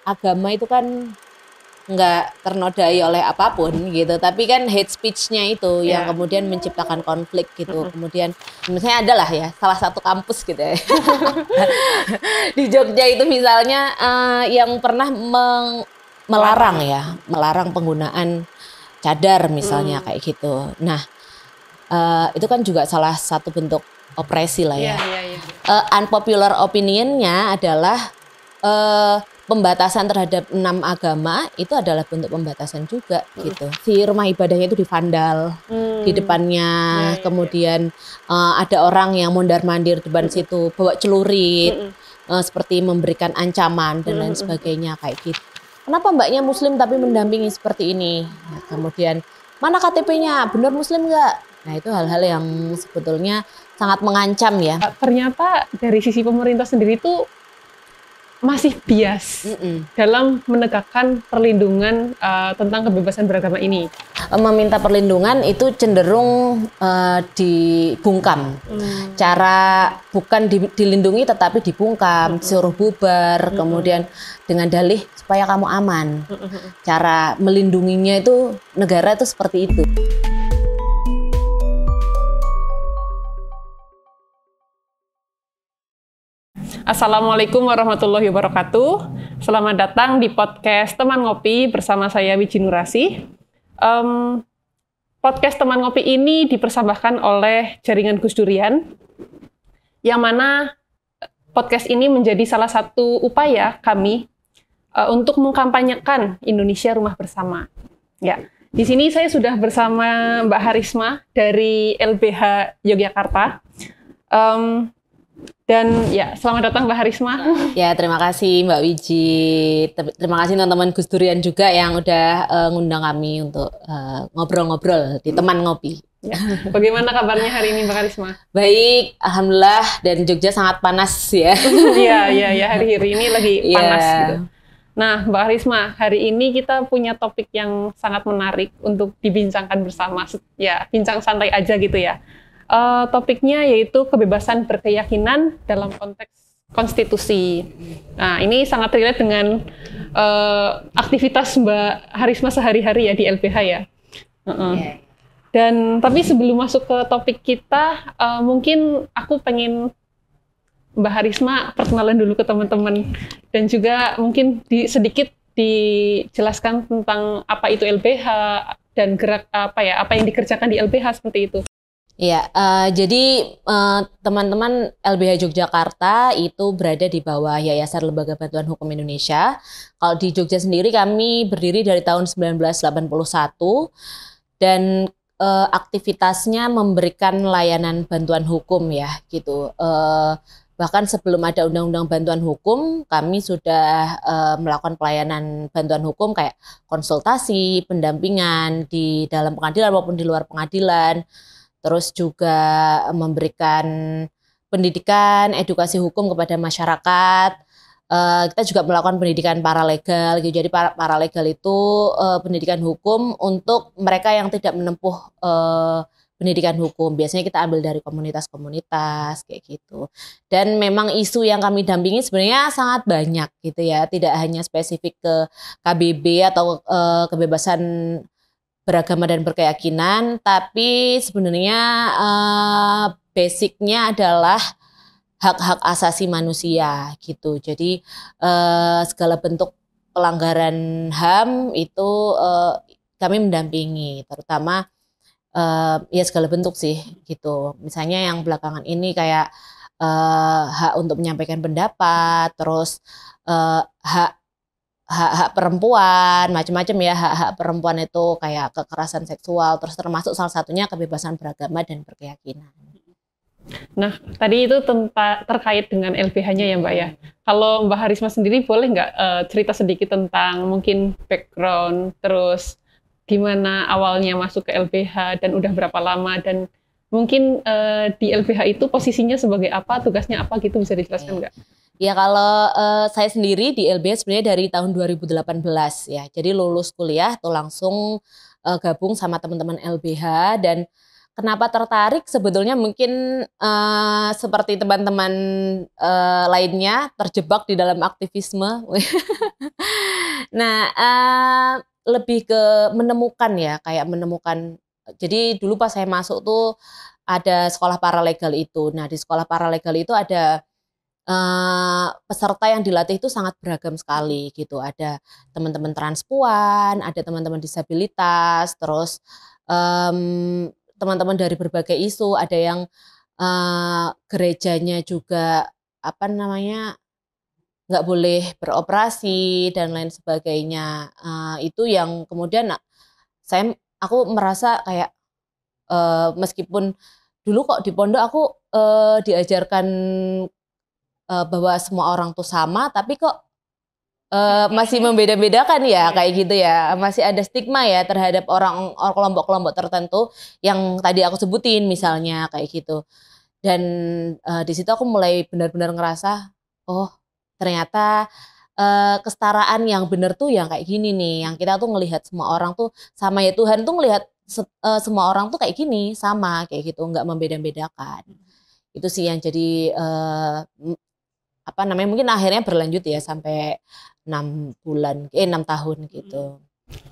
agama itu kan nggak ternodai oleh apapun gitu, tapi kan hate speech-nya itu yang kemudian menciptakan konflik gitu. Kemudian misalnya adalah ya salah satu kampus gitu ya di Jogja itu misalnya yang pernah melarang penggunaan cadar misalnya kayak gitu. Nah itu kan juga salah satu bentuk opresi lah ya. Unpopular opinion-nya adalah pembatasan terhadap 6 agama itu adalah bentuk pembatasan juga gitu. Si rumah ibadahnya itu divandal di depannya, kemudian ada orang yang mondar-mandir depan situ bawa celurit, seperti memberikan ancaman dan lain sebagainya kayak gitu. Kenapa mbaknya muslim tapi mendampingi seperti ini? Nah, kemudian mana KTP-nya? Benar muslim nggak? Nah itu hal-hal yang sebetulnya sangat mengancam ya. Ternyata dari sisi pemerintah sendiri itu masih bias dalam menegakkan perlindungan tentang kebebasan beragama ini. Meminta perlindungan itu cenderung dibungkam. Cara bukan dilindungi tetapi dibungkam, disuruh bubar, kemudian dengan dalih supaya kamu aman. Cara melindunginya itu negara itu seperti itu. Assalamualaikum warahmatullahi wabarakatuh. Selamat datang di podcast Teman Ngopi bersama saya Wiji Nurasi. Podcast Teman Ngopi ini dipersembahkan oleh Jaringan Gus Durian, yang mana podcast ini menjadi salah satu upaya kami untuk mengkampanyekan Indonesia Rumah Bersama. Ya, di sini saya sudah bersama Mbak Harisma dari LBH Yogyakarta. Dan ya, selamat datang Mbak Harisma. Ya, terima kasih Mbak Wiji. Terima kasih teman-teman Gus Durian juga yang udah ngundang kami untuk ngobrol-ngobrol di Teman Ngopi. Ya. Bagaimana kabarnya hari ini Mbak Harisma? Baik, alhamdulillah, dan Jogja sangat panas ya. Iya, hari-hari ini lagi panas gitu. Nah, Mbak Harisma, hari ini kita punya topik yang sangat menarik untuk dibincangkan bersama. Ya, bincang santai aja gitu ya. Topiknya yaitu kebebasan berkeyakinan dalam konteks konstitusi. Nah, ini sangat relate dengan aktivitas Mbak Harisma sehari-hari ya di LBH ya. Dan tapi sebelum masuk ke topik kita, mungkin aku pengen Mbak Harisma perkenalan dulu ke teman-teman dan juga mungkin sedikit dijelaskan tentang apa itu LBH dan gerak apa yang dikerjakan di LBH seperti itu. Iya, jadi teman-teman LBH Yogyakarta itu berada di bawah Yayasan Lembaga Bantuan Hukum Indonesia. Kalau di Jogja sendiri kami berdiri dari tahun 1981 dan aktivitasnya memberikan layanan bantuan hukum ya gitu. Bahkan sebelum ada Undang-Undang Bantuan Hukum, kami sudah melakukan pelayanan bantuan hukum kayak konsultasi, pendampingan di dalam pengadilan maupun di luar pengadilan. Terus juga memberikan pendidikan, edukasi hukum kepada masyarakat. Kita juga melakukan pendidikan paralegal. Gitu. Jadi paralegal itu pendidikan hukum untuk mereka yang tidak menempuh pendidikan hukum. Biasanya kita ambil dari komunitas-komunitas kayak gitu. Dan memang isu yang kami dampingi sebenarnya sangat banyak gitu ya. Tidak hanya spesifik ke KBB atau kebebasan beragama dan berkeyakinan, tapi sebenarnya basicnya adalah hak-hak asasi manusia gitu. Jadi segala bentuk pelanggaran HAM itu kami mendampingi, terutama ya segala bentuk sih gitu. Misalnya yang belakangan ini kayak hak untuk menyampaikan pendapat, terus hak perempuan, macam-macam ya, hak-hak perempuan itu kayak kekerasan seksual, terus termasuk salah satunya kebebasan beragama dan berkeyakinan. Nah, tadi itu terkait dengan LBH-nya ya Mbak ya. Kalau Mbak Harisma sendiri boleh nggak cerita sedikit tentang mungkin background, terus gimana awalnya masuk ke LBH dan udah berapa lama, dan mungkin di LBH itu posisinya sebagai apa, tugasnya apa gitu, bisa dijelaskan nggak? Ya kalau saya sendiri di LBH sebenarnya dari tahun 2018 ya. Jadi lulus kuliah tuh langsung gabung sama teman-teman LBH, dan kenapa tertarik sebetulnya mungkin seperti teman-teman lainnya terjebak di dalam aktivisme. Nah, lebih ke menemukan ya, kayak menemukan. Jadi dulu pas saya masuk tuh ada sekolah paralegal itu. Nah, di sekolah paralegal itu ada peserta yang dilatih itu sangat beragam sekali gitu. Ada teman-teman transpuan, ada teman-teman disabilitas, terus teman-teman dari berbagai isu, ada yang gerejanya juga apa namanya nggak boleh beroperasi dan lain sebagainya. Itu yang kemudian aku merasa kayak meskipun dulu kok di pondok aku diajarkan bahwa semua orang tuh sama, tapi kok masih membeda-bedakan ya kayak gitu ya, masih ada stigma ya terhadap orang kelompok-kelompok tertentu yang tadi aku sebutin misalnya kayak gitu. Dan di situ aku mulai benar-benar ngerasa, oh ternyata kesetaraan yang benar tuh yang kayak gini nih, yang kita tuh ngelihat semua orang tuh sama ya, Tuhan tuh ngelihat semua orang tuh kayak gini, sama kayak gitu, nggak membeda-bedakan. Itu sih yang jadi apa namanya, mungkin akhirnya berlanjut ya sampai 6 tahun gitu.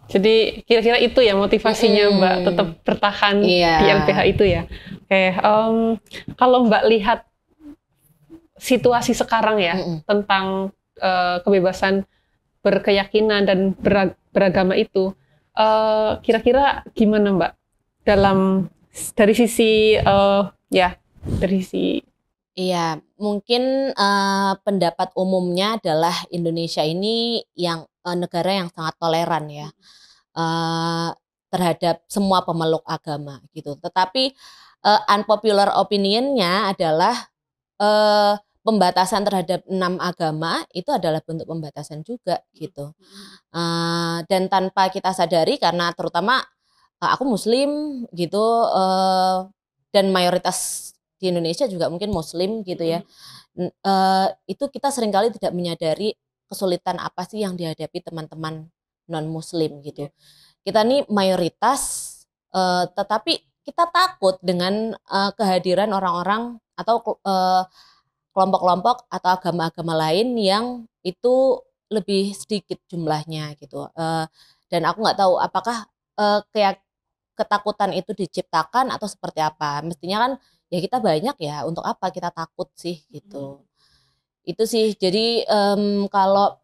Jadi kira-kira itu ya motivasinya Mbak tetap bertahan di LBH itu ya. Oke, kalau Mbak lihat situasi sekarang ya tentang kebebasan berkeyakinan dan beragama itu, kira-kira gimana Mbak dari sisi dari sisi Iya, mungkin pendapat umumnya adalah Indonesia ini yang negara yang sangat toleran ya terhadap semua pemeluk agama gitu. Tetapi unpopular opinion-nya adalah pembatasan terhadap 6 agama itu adalah bentuk pembatasan juga gitu. Dan tanpa kita sadari, karena terutama aku Muslim gitu dan mayoritas di Indonesia juga mungkin Muslim gitu ya. Itu kita seringkali tidak menyadari kesulitan apa sih yang dihadapi teman-teman non-Muslim gitu. Kita nih mayoritas, tetapi kita takut dengan kehadiran orang-orang atau kelompok-kelompok atau agama-agama lain yang itu lebih sedikit jumlahnya gitu. Dan aku nggak tahu apakah kayak ketakutan itu diciptakan atau seperti apa. Mestinya kan ya kita banyak ya, untuk apa kita takut sih gitu. Itu sih, jadi kalau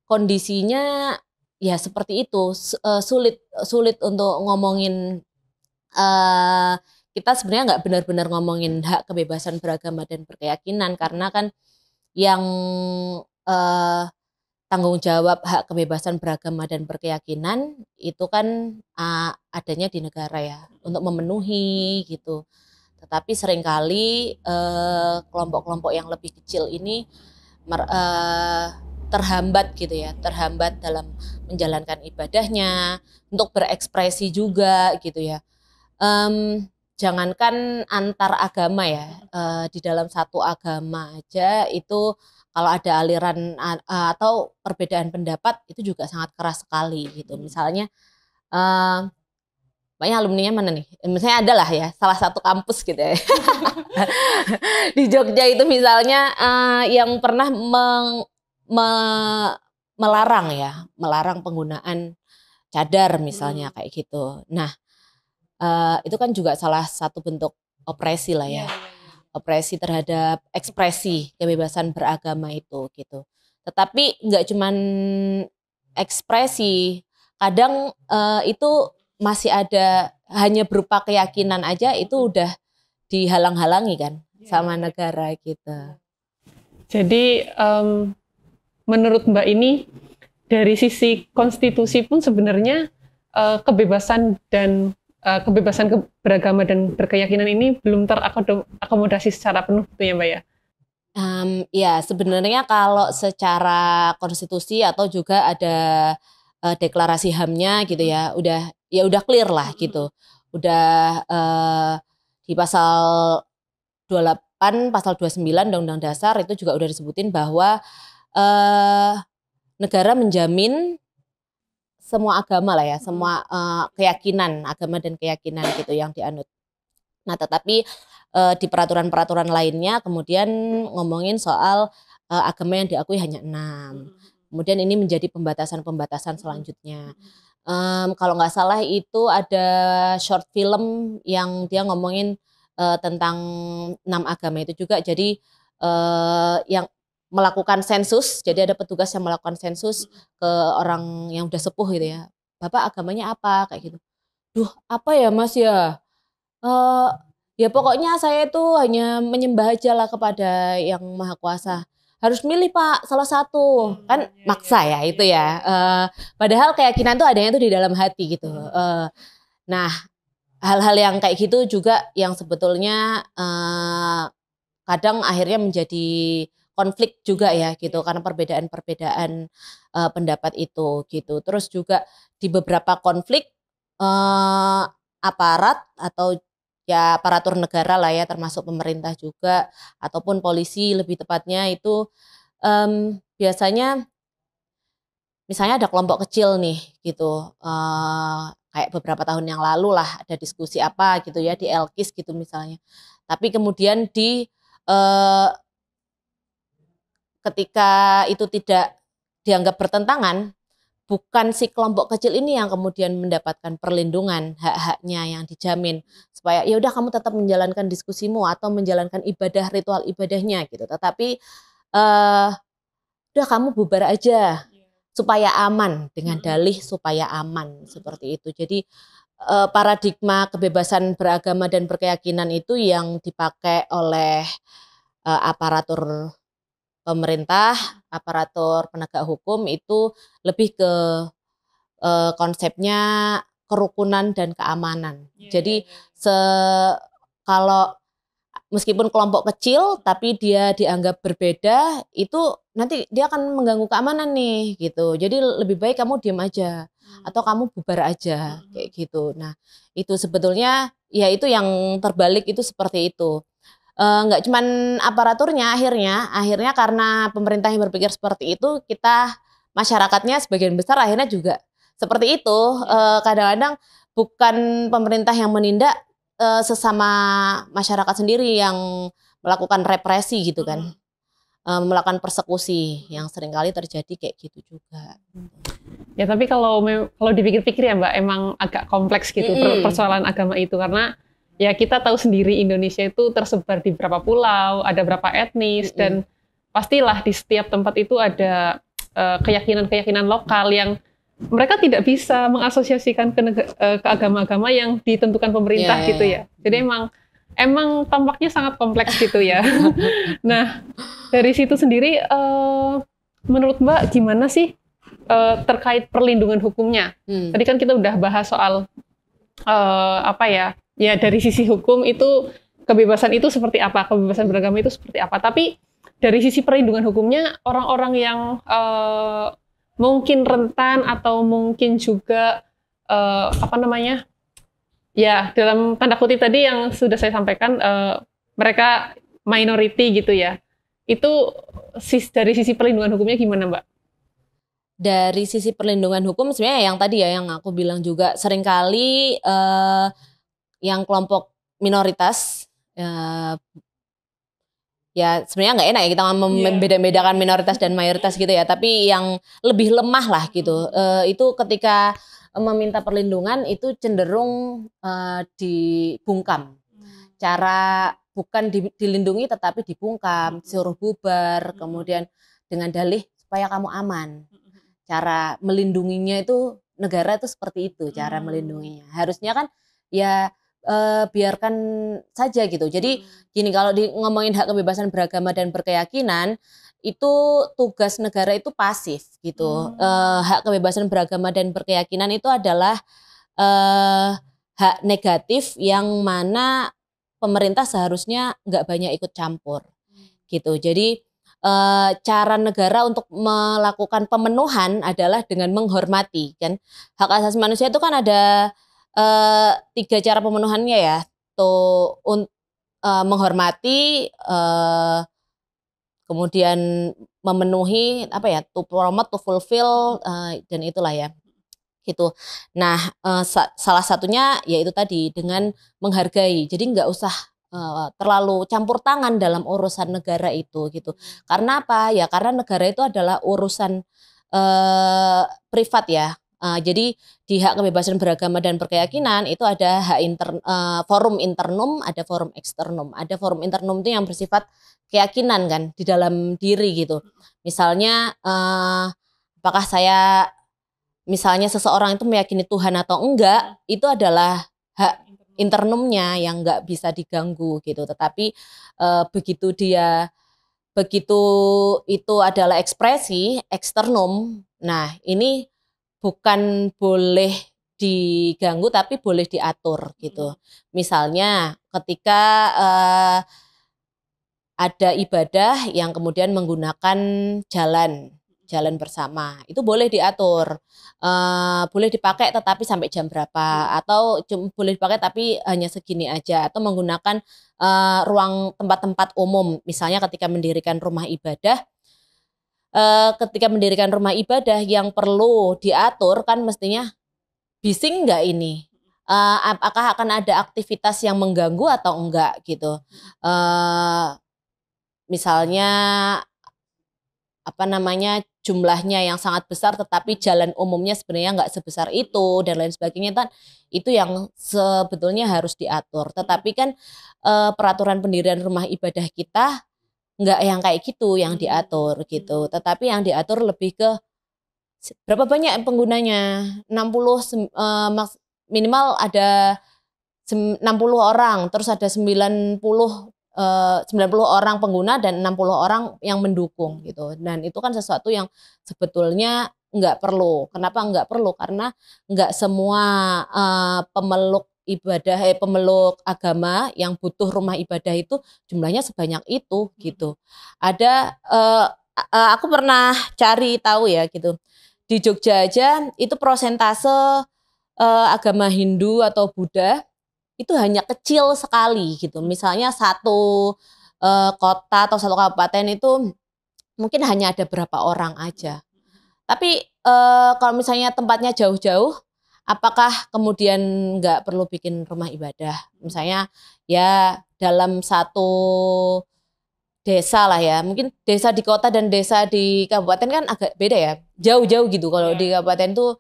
kondisinya ya seperti itu, sulit untuk ngomongin, kita sebenarnya nggak benar-benar ngomongin hak kebebasan beragama dan berkeyakinan, karena kan yang tanggung jawab hak kebebasan beragama dan berkeyakinan itu kan adanya di negara ya, untuk memenuhi gitu. Tetapi seringkali kelompok-kelompok yang lebih kecil ini terhambat gitu ya, terhambat dalam menjalankan ibadahnya, untuk berekspresi juga gitu ya. Jangankan antar agama ya, di dalam satu agama aja itu kalau ada aliran atau perbedaan pendapat itu juga sangat keras sekali gitu. Misalnya banyak alumninya mana nih? Misalnya ada lah ya, salah satu kampus gitu ya. Di Jogja itu misalnya yang pernah melarang penggunaan cadar misalnya kayak gitu. Nah, itu kan juga salah satu bentuk opresi lah ya. Opresi terhadap ekspresi kebebasan beragama itu gitu. Tetapi nggak cuman ekspresi, kadang itu masih ada hanya berupa keyakinan aja, itu udah dihalang-halangi kan sama negara gitu. Jadi menurut Mbak ini dari sisi konstitusi pun sebenarnya kebebasan beragama dan berkeyakinan ini belum terakomodasi secara penuh tuh ya Mbak ya? Ya sebenarnya kalau secara konstitusi atau juga ada deklarasi HAM-nya gitu ya, udah clear lah gitu. Udah di pasal 28, pasal 29 Undang-Undang Dasar itu juga udah disebutin bahwa negara menjamin semua agama lah ya, semua keyakinan, agama dan keyakinan gitu yang dianut. Nah, tetapi di peraturan-peraturan lainnya kemudian ngomongin soal agama yang diakui hanya 6. Kemudian ini menjadi pembatasan-pembatasan selanjutnya. Kalau nggak salah itu ada short film yang dia ngomongin tentang 6 agama itu juga. Jadi yang melakukan sensus, jadi ada petugas yang melakukan sensus ke orang yang udah sepuh gitu ya. Bapak agamanya apa? Kayak gitu. Duh, apa ya Mas ya? Eh, Ya pokoknya saya itu hanya menyembah aja lah kepada yang maha kuasa. Harus milih Pak, salah satu. Kan maksa ya itu ya. Padahal keyakinan tuh adanya tuh di dalam hati gitu. Nah, hal-hal yang kayak gitu juga yang sebetulnya kadang akhirnya menjadi konflik juga ya gitu karena perbedaan-perbedaan pendapat itu gitu. Terus juga di beberapa konflik aparat atau ya aparatur negara lah ya termasuk pemerintah juga ataupun polisi lebih tepatnya itu biasanya misalnya ada kelompok kecil nih gitu kayak beberapa tahun yang lalu lah ada diskusi apa gitu ya di Elkis gitu misalnya. Tapi kemudian eh, ketika itu tidak dianggap bertentangan, bukan si kelompok kecil ini yang kemudian mendapatkan perlindungan hak-haknya yang dijamin supaya ya udah kamu tetap menjalankan diskusimu atau menjalankan ibadah ritual ibadahnya gitu. Tetapi udah kamu bubar aja supaya aman dengan dalih supaya aman seperti itu. Jadi paradigma kebebasan beragama dan berkeyakinan itu yang dipakai oleh aparatur pemerintah, aparatur penegak hukum itu lebih ke konsepnya kerukunan dan keamanan. Jadi kalau meskipun kelompok kecil tapi dia dianggap berbeda itu nanti dia akan mengganggu keamanan nih gitu. Jadi lebih baik kamu diam aja atau kamu bubar aja kayak gitu. Nah, itu sebetulnya ya itu yang terbalik itu seperti itu. Nggak cuman aparaturnya akhirnya karena pemerintah yang berpikir seperti itu kita masyarakatnya sebagian besar akhirnya juga seperti itu. Kadang-kadang bukan pemerintah yang menindak sesama masyarakat sendiri yang melakukan represi gitu kan, melakukan persekusi yang seringkali terjadi kayak gitu juga. Ya tapi kalau dipikir-pikir ya Mbak, emang agak kompleks gitu persoalan agama itu karena ya kita tahu sendiri Indonesia itu tersebar di berapa pulau, ada berapa etnis dan pastilah di setiap tempat itu ada keyakinan-keyakinan lokal yang mereka tidak bisa mengasosiasikan ke agama-agama yang ditentukan pemerintah gitu ya. Jadi emang tampaknya sangat kompleks gitu ya. Nah, dari situ sendiri menurut Mbak gimana sih terkait perlindungan hukumnya? Tadi kan kita udah bahas soal apa ya? Ya dari sisi hukum itu kebebasan itu seperti apa, kebebasan beragama itu seperti apa. Tapi dari sisi perlindungan hukumnya orang-orang yang mungkin rentan atau mungkin juga apa namanya ya dalam tanda kutip tadi yang sudah saya sampaikan mereka minority gitu ya. Itu dari sisi perlindungan hukumnya gimana Mbak? Dari sisi perlindungan hukum sebenarnya yang tadi ya yang aku bilang juga seringkali yang kelompok minoritas ya sebenarnya nggak enak ya kita membeda-bedakan minoritas dan mayoritas gitu ya, tapi yang lebih lemah lah gitu itu ketika meminta perlindungan itu cenderung dibungkam, cara bukan dilindungi tetapi dibungkam, suruh bubar, kemudian dengan dalih supaya kamu aman. Cara melindunginya itu negara itu seperti itu cara melindunginya. Harusnya kan ya biarkan saja gitu. Jadi gini, kalau ngomongin hak kebebasan beragama dan berkeyakinan itu tugas negara itu pasif gitu. Hak kebebasan beragama dan berkeyakinan itu adalah hak negatif yang mana pemerintah seharusnya nggak banyak ikut campur gitu. Jadi cara negara untuk melakukan pemenuhan adalah dengan menghormati kan. Hak asasi manusia itu kan ada 3 cara pemenuhannya ya, tuh menghormati, kemudian memenuhi apa ya, to promote, to fulfill, dan itulah ya, gitu. Nah, salah satunya yaitu tadi dengan menghargai. Jadi nggak usah terlalu campur tangan dalam urusan negara itu gitu. Karena apa? Ya karena negara itu adalah urusan privat ya. Jadi di hak kebebasan beragama dan berkeyakinan itu ada forum internum, ada forum eksternum. Ada forum internum itu yang bersifat keyakinan kan di dalam diri gitu. Misalnya apakah misalnya seseorang itu meyakini Tuhan atau enggak, itu adalah hak internumnya yang enggak bisa diganggu gitu. Tetapi begitu itu adalah ekspresi eksternum, nah ini bukan boleh diganggu tapi boleh diatur gitu. Misalnya ketika ada ibadah yang kemudian menggunakan jalan bersama, itu boleh diatur, boleh dipakai tetapi sampai jam berapa, atau boleh dipakai tapi hanya segini aja, atau menggunakan ruang tempat-tempat umum, misalnya ketika mendirikan rumah ibadah. Ketika mendirikan rumah ibadah yang perlu diatur kan mestinya bising nggak ini, apakah akan ada aktivitas yang mengganggu atau enggak gitu. Misalnya jumlahnya yang sangat besar tetapi jalan umumnya sebenarnya nggak sebesar itu dan lain sebagainya kan, itu yang sebetulnya harus diatur. Tetapi kan peraturan pendirian rumah ibadah kita nggak yang kayak gitu yang diatur gitu, tetapi yang diatur lebih ke berapa banyak penggunanya, 60 minimal ada 60 orang, terus ada 90 orang pengguna dan 60 orang yang mendukung gitu. Dan itu kan sesuatu yang sebetulnya nggak perlu. Kenapa nggak perlu? Karena nggak semua pemeluk agama yang butuh rumah ibadah itu jumlahnya sebanyak itu gitu. Ada aku pernah cari tahu ya gitu. Di Jogja aja itu prosentase agama Hindu atau Buddha itu hanya kecil sekali gitu. Misalnya satu kota atau satu kabupaten itu mungkin hanya ada berapa orang aja. Tapi kalau misalnya tempatnya jauh-jauh, apakah kemudian nggak perlu bikin rumah ibadah? Misalnya ya dalam satu desa lah ya, mungkin desa di kota dan desa di kabupaten kan agak beda ya, jauh-jauh gitu. Kalau di kabupaten tuh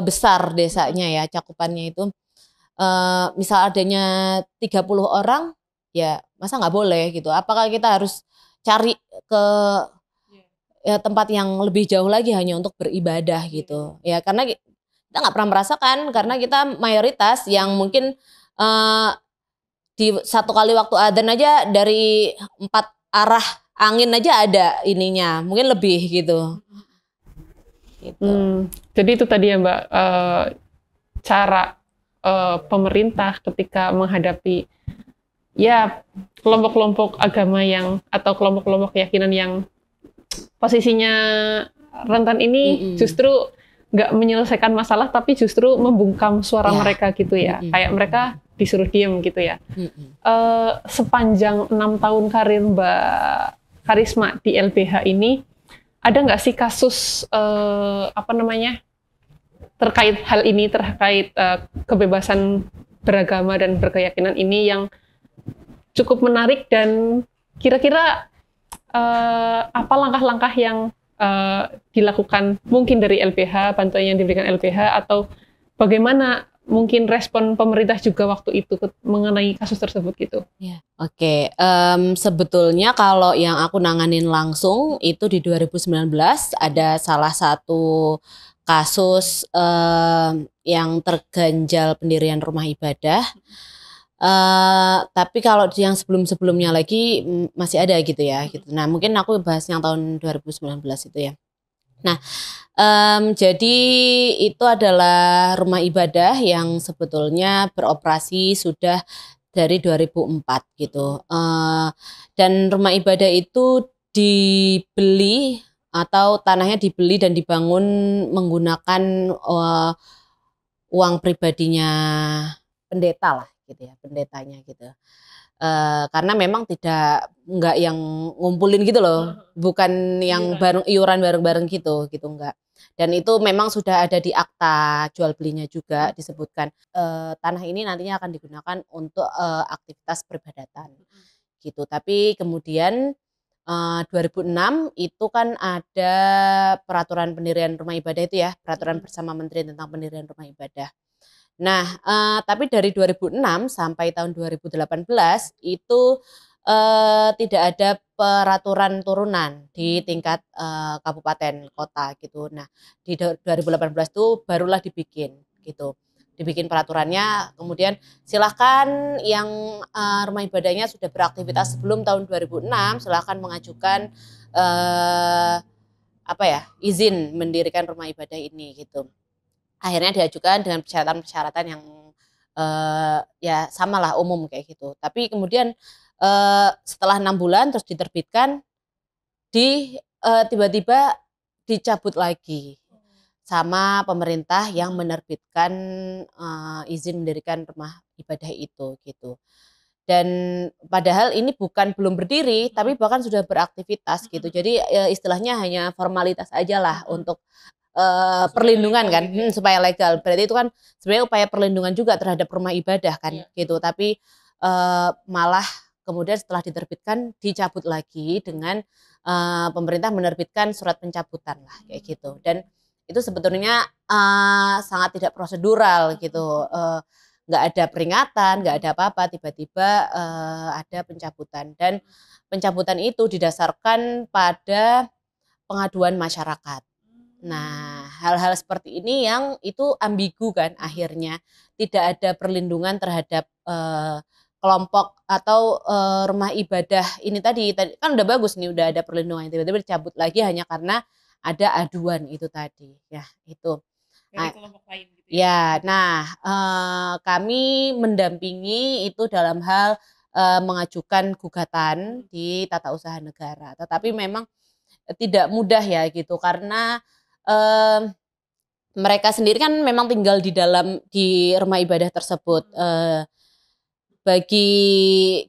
besar desanya ya, cakupannya itu. Misal adanya 30 orang, ya masa nggak boleh gitu. Apakah kita harus cari ke tempat yang lebih jauh lagi hanya untuk beribadah gitu. Ya karena kita nggak pernah merasakan, karena kita mayoritas yang mungkin di satu kali waktu adzan aja dari 4 arah angin aja ada ininya, mungkin lebih gitu. Jadi itu tadi ya Mbak, cara pemerintah ketika menghadapi ya kelompok-kelompok agama yang atau kelompok-kelompok keyakinan yang posisinya rentan ini justru nggak menyelesaikan masalah tapi justru membungkam suara mereka gitu ya. Kayak mereka disuruh diem gitu ya. Sepanjang 6 tahun karir Mbak Karisma di LBH ini, ada nggak sih kasus terkait hal ini, terkait kebebasan beragama dan berkeyakinan ini yang cukup menarik, dan kira-kira apa langkah-langkah yang dilakukan mungkin dari LBH, bantuan yang diberikan LBH, atau bagaimana mungkin respon pemerintah juga waktu itu mengenai kasus tersebut gitu? Ya, oke. Sebetulnya kalau yang aku nanganin langsung itu di 2019 ada salah satu kasus yang terganjal pendirian rumah ibadah. Tapi kalau yang sebelum-sebelumnya lagi masih ada gitu ya. Gitu. Nah mungkin aku bahas yang tahun 2019 itu ya. Nah jadi itu adalah rumah ibadah yang sebetulnya beroperasi sudah dari 2004 gitu. Dan rumah ibadah itu dibeli atau tanahnya dibeli dan dibangun menggunakan uang pribadinya pendeta lah gitu ya, pendetanya gitu. Karena memang nggak yang ngumpulin gitu loh, bukan yang iuran bareng-bareng gitu enggak. Dan itu memang sudah ada di akta jual belinya juga disebutkan tanah ini nantinya akan digunakan untuk aktivitas peribadatan gitu. Tapi kemudian 2006 itu kan ada peraturan pendirian rumah ibadah itu ya, peraturan bersama Menteri tentang pendirian rumah ibadah. Nah, tapi dari 2006 sampai tahun 2018 itu tidak ada peraturan turunan di tingkat kabupaten kota gitu. Nah, di 2018 itu barulah dibikin gitu. Dibikin peraturannya, kemudian silahkan yang rumah ibadahnya sudah beraktivitas sebelum tahun 2006, silahkan mengajukan izin mendirikan rumah ibadah ini gitu. Akhirnya diajukan dengan persyaratan-persyaratan yang ya samalah umum kayak gitu. Tapi kemudian setelah 6 bulan terus diterbitkan, tiba-tiba dicabut lagi sama pemerintah yang menerbitkan izin mendirikan rumah ibadah itu gitu. Dan padahal ini belum berdiri, tapi bahkan sudah beraktivitas gitu. Jadi istilahnya hanya formalitas aja lah untuk perlindungan kan, supaya legal. Berarti itu kan sebenarnya upaya perlindungan juga terhadap rumah ibadah kan gitu. Tapi malah kemudian setelah diterbitkan dicabut lagi dengan pemerintah menerbitkan surat pencabutan lah kayak gitu. Dan itu sebetulnya sangat tidak prosedural gitu, nggak ada peringatan, nggak ada apa-apa, tiba-tiba ada pencabutan. Dan pencabutan itu didasarkan pada pengaduan masyarakat. Nah, hal-hal seperti ini yang itu ambigu kan akhirnya, tidak ada perlindungan terhadap kelompok atau rumah ibadah ini tadi kan udah bagus nih, udah ada perlindungan, tiba-tiba dicabut lagi hanya karena ada aduan itu tadi ya itu. Dari kelompok lain gitu ya. Nah, kami mendampingi itu dalam hal mengajukan gugatan di tata usaha negara, tetapi memang tidak mudah ya gitu karena mereka sendiri kan memang tinggal di rumah ibadah tersebut. Bagi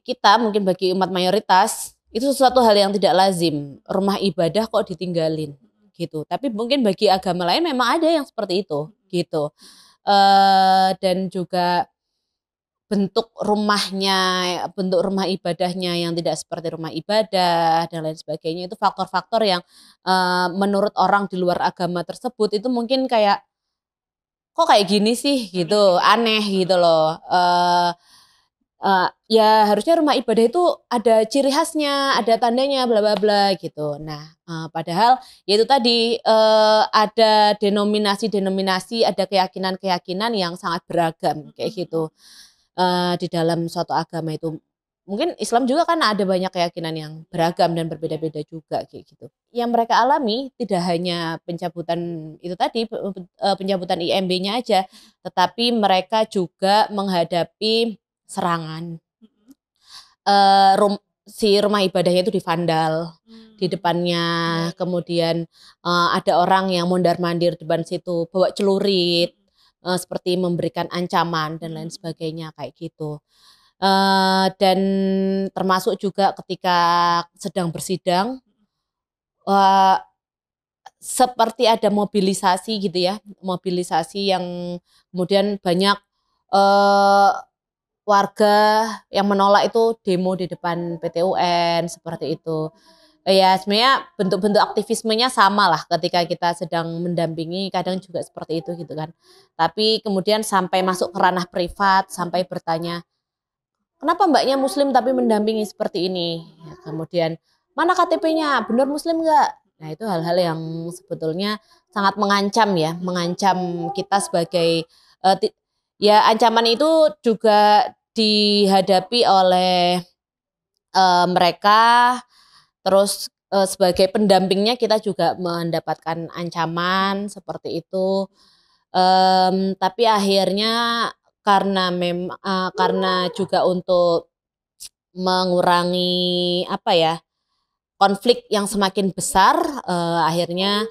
kita, mungkin bagi umat mayoritas, itu sesuatu hal yang tidak lazim. Rumah ibadah kok ditinggalin gitu. Tapi mungkin bagi agama lain memang ada yang seperti itu gitu. Dan juga bentuk rumah ibadahnya yang tidak seperti rumah ibadah dan lain sebagainya, itu faktor-faktor yang menurut orang di luar agama tersebut itu mungkin kayak kok kayak gini sih gitu, aneh gitu loh. Ya harusnya rumah ibadah itu ada ciri khasnya, ada tandanya, bla bla bla gitu. Nah, padahal ya itu tadi ada denominasi, ada keyakinan-keyakinan yang sangat beragam kayak gitu di dalam suatu agama itu. Mungkin Islam juga kan ada banyak keyakinan yang beragam dan berbeda-beda juga kayak gitu. Yang mereka alami tidak hanya pencabutan itu tadi, pencabutan IMB-nya aja, tetapi mereka juga menghadapi serangan. Si rumah ibadahnya itu divandal di depannya, kemudian ada orang yang mondar-mandir di depan situ bawa celurit, seperti memberikan ancaman dan lain sebagainya kayak gitu. Dan termasuk juga ketika sedang bersidang, seperti ada mobilisasi gitu ya, mobilisasi yang kemudian banyak warga yang menolak itu demo di depan PT UN seperti itu. Ya sebenarnya bentuk-bentuk aktivismenya sama lah ketika kita sedang mendampingi, kadang juga seperti itu gitu kan. Tapi kemudian sampai masuk ke ranah privat, sampai bertanya, kenapa mbaknya muslim tapi mendampingi seperti ini? Ya, kemudian mana KTP-nya, benar muslim nggak? Nah itu hal-hal yang sebetulnya sangat mengancam ya, mengancam kita sebagai ya ancaman itu juga dihadapi oleh mereka. Terus sebagai pendampingnya kita juga mendapatkan ancaman seperti itu. Tapi akhirnya karena juga untuk mengurangi konflik yang semakin besar, akhirnya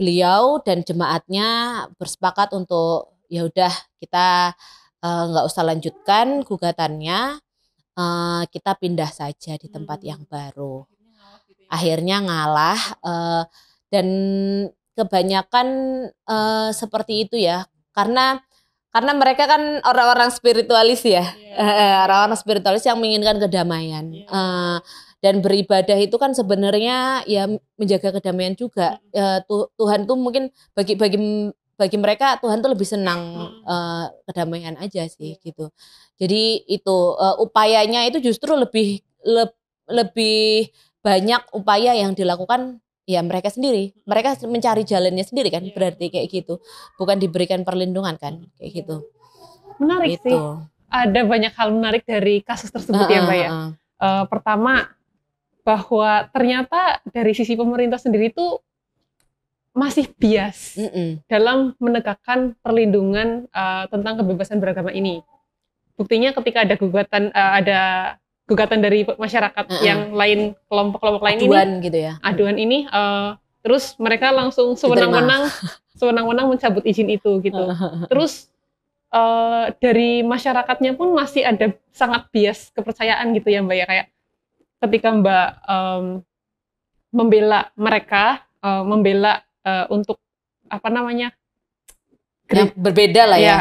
beliau dan jemaatnya bersepakat untuk ya udah kita nggak usah lanjutkan gugatannya, kita pindah saja di tempat yang baru. Akhirnya ngalah, dan kebanyakan seperti itu ya, karena mereka kan orang-orang spiritualis ya, orang-orang spiritualis yang menginginkan kedamaian. Dan beribadah itu kan sebenarnya ya menjaga kedamaian juga. Tuhan tuh mungkin bagi mereka Tuhan tuh lebih senang kedamaian aja sih gitu. Jadi itu upayanya itu justru lebih banyak upaya yang dilakukan ya mereka sendiri. Mereka mencari jalannya sendiri kan, berarti kayak gitu. Bukan diberikan perlindungan kan, kayak gitu. Menarik gitu. sih. Ada banyak hal menarik dari kasus tersebut ya Mbak ya. Pertama, bahwa ternyata dari sisi pemerintah sendiri itu masih bias dalam menegakkan perlindungan tentang kebebasan beragama ini. Buktinya ketika ada gugatan dari masyarakat yang lain, kelompok-kelompok lain aduan ini, gitu ya. Aduan ini, terus mereka langsung sewenang-wenang mencabut izin itu gitu. Terus dari masyarakatnya pun masih ada sangat bias kepercayaan gitu ya Mbak ya, kayak ketika Mbak membela mereka, untuk apa namanya? Yang berbeda lah ya.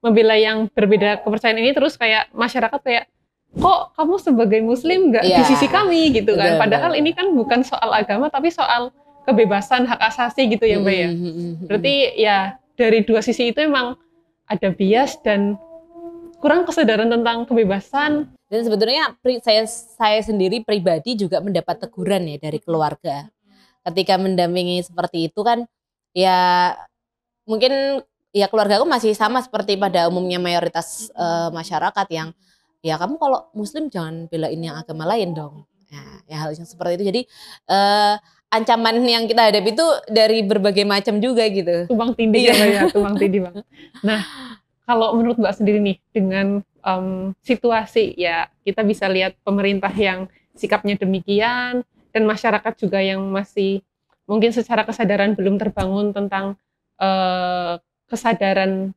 Membela yang berbeda kepercayaan ini, terus kayak masyarakat kayak, kok kamu sebagai muslim nggak di sisi kami gitu kan, padahal ini kan bukan soal agama tapi soal kebebasan hak asasi gitu ya Mbak ya. Berarti ya dari dua sisi itu emang ada bias dan kurang kesadaran tentang kebebasan. Dan sebetulnya saya sendiri pribadi juga mendapat teguran ya dari keluarga ketika mendampingi seperti itu kan, ya mungkin ya keluarga aku masih sama seperti pada umumnya mayoritas masyarakat yang ya kamu kalau muslim jangan belain yang agama lain dong. Ya hal yang seperti itu. Jadi ancaman yang kita hadapi itu dari berbagai macam juga gitu. Tumpang tindih ya, tumpang tindih Bang. Nah, kalau menurut Mbak sendiri nih dengan situasi ya kita bisa lihat pemerintah yang sikapnya demikian dan masyarakat juga yang masih mungkin secara kesadaran belum terbangun tentang kesadaran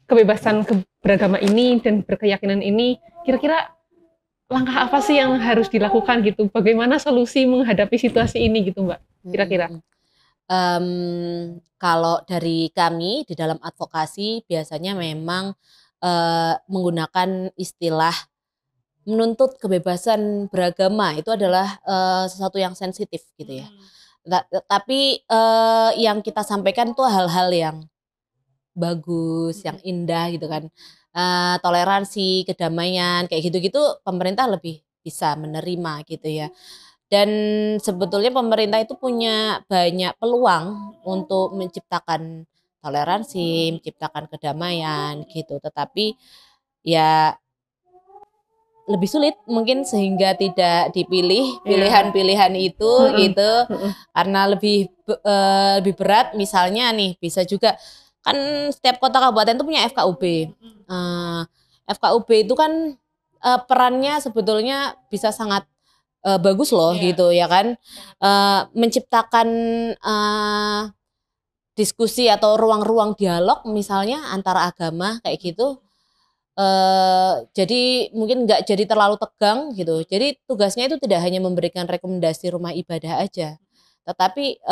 kebebasan beragama ini dan berkeyakinan ini, kira-kira langkah apa sih yang harus dilakukan gitu? Bagaimana solusi menghadapi situasi ini gitu Mbak, kira-kira? Kalau dari kami di dalam advokasi biasanya memang menggunakan istilah menuntut kebebasan beragama itu adalah sesuatu yang sensitif gitu ya. Tapi yang kita sampaikan tuh hal-hal yang bagus, yang indah gitu kan. Toleransi, kedamaian, kayak gitu-gitu pemerintah lebih bisa menerima gitu ya. Dan sebetulnya pemerintah itu punya banyak peluang untuk menciptakan toleransi, menciptakan kedamaian gitu. Tetapi ya lebih sulit mungkin sehingga tidak dipilih pilihan-pilihan itu gitu. Karena lebih berat misalnya nih bisa juga kan setiap kota kabupaten itu punya FKUB. FKUB itu kan perannya sebetulnya bisa sangat bagus loh gitu ya kan. Menciptakan diskusi atau ruang-ruang dialog misalnya antara agama kayak gitu. Jadi mungkin nggak jadi terlalu tegang gitu. Jadi tugasnya itu tidak hanya memberikan rekomendasi rumah ibadah aja, tetapi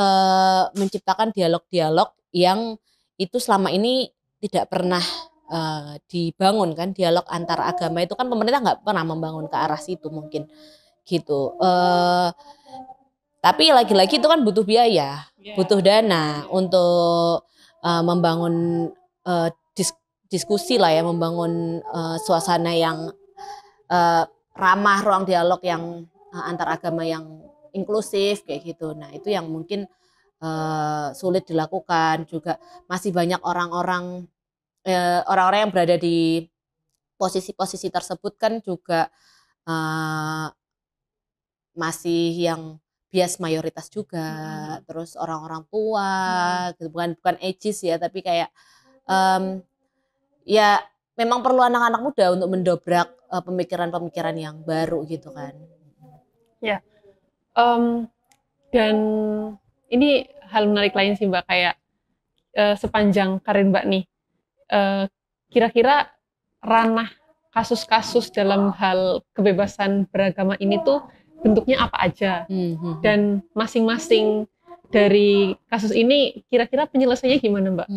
menciptakan dialog-dialog yang itu selama ini tidak pernah dibangun kan. Dialog antar agama itu kan pemerintah nggak pernah membangun ke arah situ mungkin gitu. Tapi lagi-lagi itu kan butuh biaya, butuh dana untuk membangun diskusi lah ya, membangun suasana yang ramah, ruang dialog yang antar agama yang inklusif kayak gitu. Nah itu yang mungkin sulit dilakukan. Juga masih banyak orang-orang yang berada di posisi-posisi tersebut kan juga masih yang bias mayoritas juga. Terus orang-orang tua gitu. bukan ageist ya, tapi kayak ya memang perlu anak-anak muda untuk mendobrak pemikiran-pemikiran yang baru gitu kan. Ya, dan ini hal menarik lain sih Mbak, kayak sepanjang karir Mbak nih, kira-kira ranah kasus-kasus dalam hal kebebasan beragama ini tuh bentuknya apa aja, dan masing-masing dari kasus ini kira-kira penyelesaiannya gimana Mbak?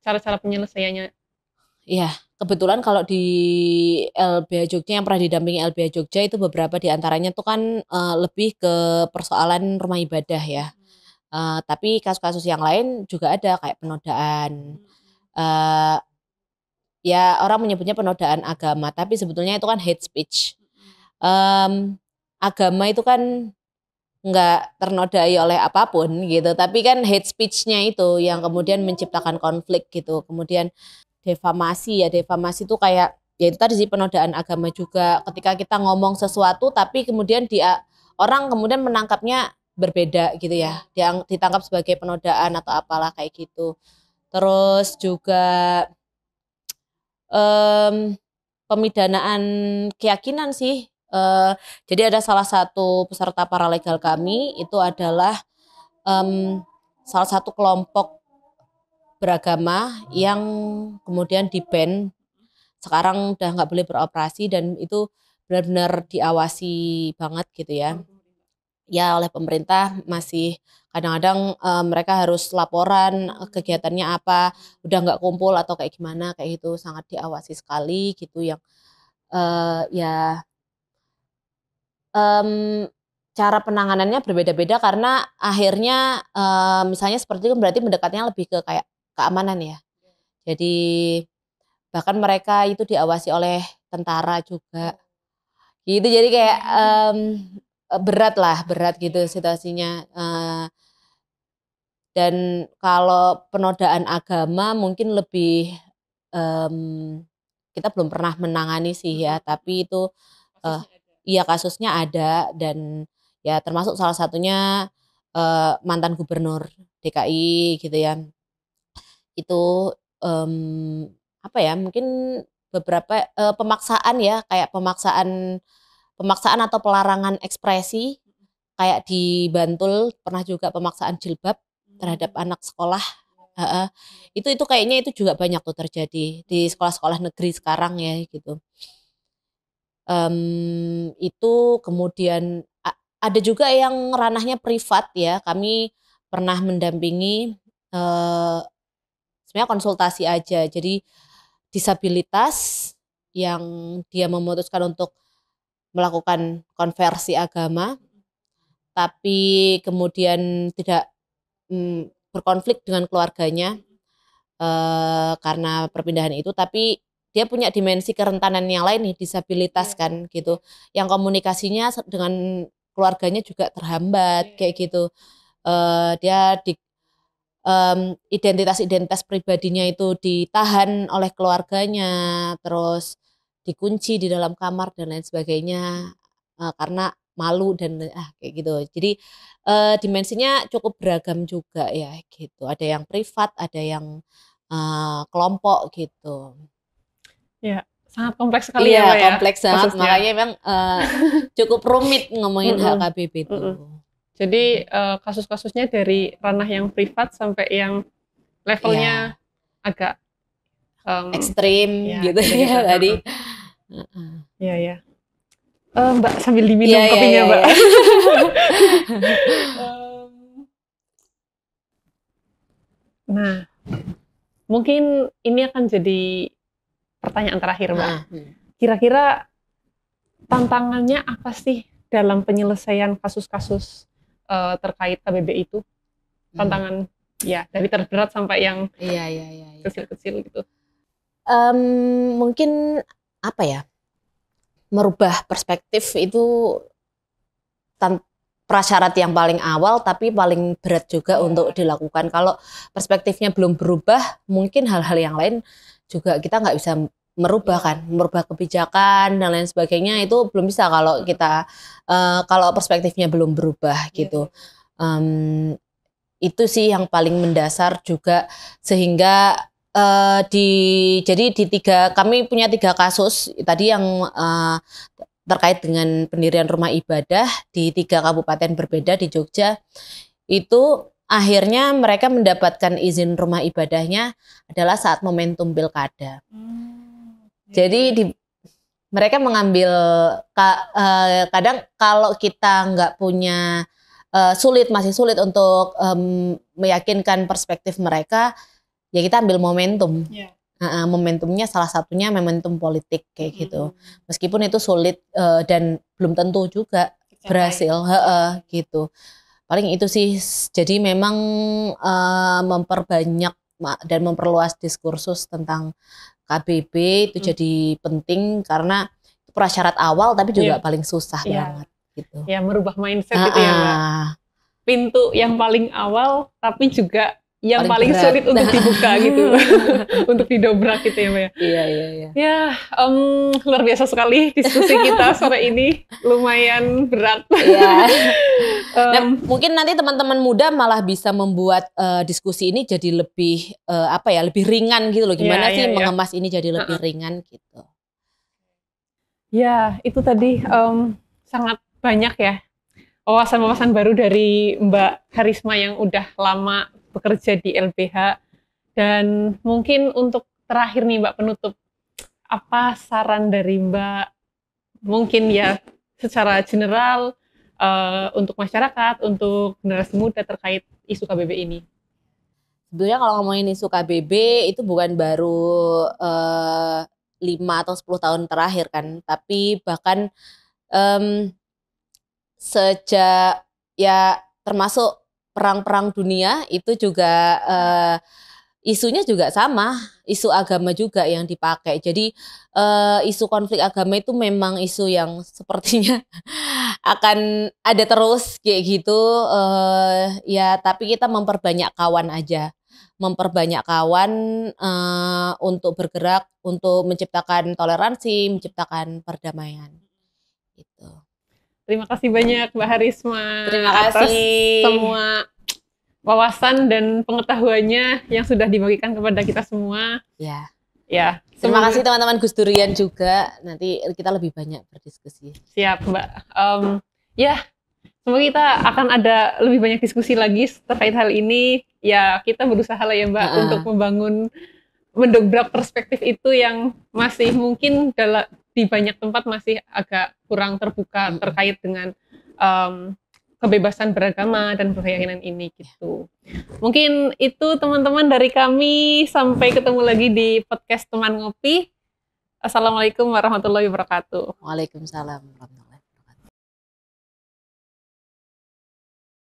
Cara-cara penyelesaiannya? Iya, kebetulan kalau di LBH Jogja yang pernah didampingi LBH Jogja itu beberapa di antaranya tuh kan lebih ke persoalan rumah ibadah ya. Tapi kasus-kasus yang lain juga ada kayak penodaan. Ya orang menyebutnya penodaan agama, tapi sebetulnya itu kan hate speech. Agama itu kan nggak ternodai oleh apapun gitu, tapi kan hate speech-nya itu yang kemudian menciptakan konflik gitu. Kemudian defamasi itu kayak ya itu tadi sih penodaan agama juga, ketika kita ngomong sesuatu tapi kemudian orang kemudian menangkapnya berbeda gitu ya, ditangkap sebagai penodaan atau apalah kayak gitu. Terus juga pemidanaan keyakinan sih. Jadi ada salah satu peserta paralegal kami itu adalah salah satu kelompok beragama yang kemudian di-ban, sekarang udah nggak boleh beroperasi dan itu benar-benar diawasi banget gitu ya. Ya oleh pemerintah masih kadang-kadang mereka harus laporan kegiatannya apa, udah nggak kumpul atau kayak gimana kayak gitu, sangat diawasi sekali gitu yang ya cara penanganannya berbeda-beda karena akhirnya misalnya seperti itu berarti mendekatnya lebih ke kayak keamanan ya. Jadi bahkan mereka itu diawasi oleh tentara juga. Gitu jadi kayak berat gitu situasinya. Dan kalau penodaan agama mungkin lebih kita belum pernah menangani sih ya, tapi itu iya kasusnya ada dan ya termasuk salah satunya mantan gubernur DKI gitu ya. Itu apa ya, mungkin beberapa pemaksaan ya, kayak pemaksaan atau pelarangan ekspresi kayak di Bantul pernah juga pemaksaan jilbab terhadap anak sekolah. Itu kayaknya itu juga banyak tuh terjadi di sekolah-sekolah negeri sekarang ya gitu. Itu kemudian ada juga yang ranahnya privat ya. Kami pernah mendampingi sebenarnya konsultasi aja. Jadi disabilitas yang dia memutuskan untuk melakukan konversi agama, tapi kemudian tidak berkonflik dengan keluarganya karena perpindahan itu, tapi dia punya dimensi kerentanan yang lain nih, disabilitas kan gitu, yang komunikasinya dengan keluarganya juga terhambat kayak gitu. Dia identitas pribadinya itu ditahan oleh keluarganya, terus dikunci di dalam kamar dan lain sebagainya karena malu dan kayak gitu. Jadi dimensinya cukup beragam juga ya gitu. Ada yang privat, ada yang kelompok gitu. Ya, sangat kompleks sekali ya Mbak ya. Kompleks banget, makanya memang cukup rumit ngomongin HKBP itu. Jadi kasus-kasusnya dari ranah yang privat sampai yang levelnya agak ekstrim gitu ya tadi. Iya. Mbak sambil diminum kopinya Mbak. Nah, mungkin ini akan jadi pertanyaan terakhir Mbak. Kira-kira tantangannya apa sih dalam penyelesaian kasus-kasus terkait KBB itu? Tantangan ya dari terberat sampai yang kecil-kecil gitu. Mungkin apa ya, merubah perspektif itu prasyarat yang paling awal tapi paling berat juga untuk dilakukan. Kalau perspektifnya belum berubah, mungkin hal-hal yang lain juga kita nggak bisa merubah kan, merubah kebijakan dan lain sebagainya itu belum bisa kalau kita kalau perspektifnya belum berubah gitu. Itu sih yang paling mendasar juga, sehingga jadi kami punya 3 kasus tadi yang terkait dengan pendirian rumah ibadah di 3 kabupaten berbeda di Jogja. Itu akhirnya mereka mendapatkan izin rumah ibadahnya adalah saat momentum pilkada. Jadi mereka mengambil kadang kalau kita nggak punya masih sulit untuk meyakinkan perspektif mereka, ya kita ambil momentum. Yeah. Momentumnya salah satunya momentum politik kayak gitu. Meskipun itu sulit dan belum tentu juga berhasil, gitu. Paling itu sih. Jadi memang memperbanyak dan memperluas diskursus tentang KBB itu jadi penting karena itu prasyarat awal tapi juga paling susah banget gitu. Ya, merubah mindset gitu ya, Mbak. Pintu yang paling awal tapi juga yang paling sulit untuk dibuka gitu, untuk didobrak gitu ya, Mbak. Iya. Ya, luar biasa sekali diskusi kita sore ini, lumayan berat. Iya. Nah, mungkin nanti teman-teman muda malah bisa membuat diskusi ini jadi lebih lebih ringan gitu loh. Gimana sih mengemas ini jadi lebih ringan gitu. Ya, itu tadi sangat banyak ya wawasan-wawasan baru dari Mbak Harisma yang udah lama bekerja di LBH. Dan mungkin untuk terakhir nih Mbak, penutup, apa saran dari Mbak mungkin ya secara general untuk masyarakat, untuk generasi muda terkait isu KBB ini? Sebenarnya kalau ngomongin isu KBB itu bukan baru 5 atau 10 tahun terakhir kan, tapi bahkan sejak ya termasuk perang-perang dunia itu juga isunya juga sama, isu agama juga yang dipakai. Jadi isu konflik agama itu memang isu yang sepertinya akan ada terus kayak gitu. Ya tapi kita memperbanyak kawan aja, memperbanyak kawan untuk bergerak, untuk menciptakan toleransi, menciptakan perdamaian. Gitu. Terima kasih banyak Mbak Harisma. Terima kasih atas semua wawasan dan pengetahuannya yang sudah dibagikan kepada kita semua. Ya. Terima kasih teman-teman Gus Durian juga. Nanti kita lebih banyak berdiskusi. Siap Mbak. Ya, semoga kita akan ada lebih banyak diskusi lagi terkait hal ini. Ya, kita berusaha lah ya Mbak untuk mendobrak perspektif itu yang masih mungkin di banyak tempat masih agak kurang terbuka terkait dengan kebebasan beragama dan berkeyakinan ini gitu. Mungkin itu teman-teman dari kami, sampai ketemu lagi di podcast Teman Ngopi. Assalamualaikum warahmatullahi wabarakatuh. Waalaikumsalam warahmatullahi wabarakatuh.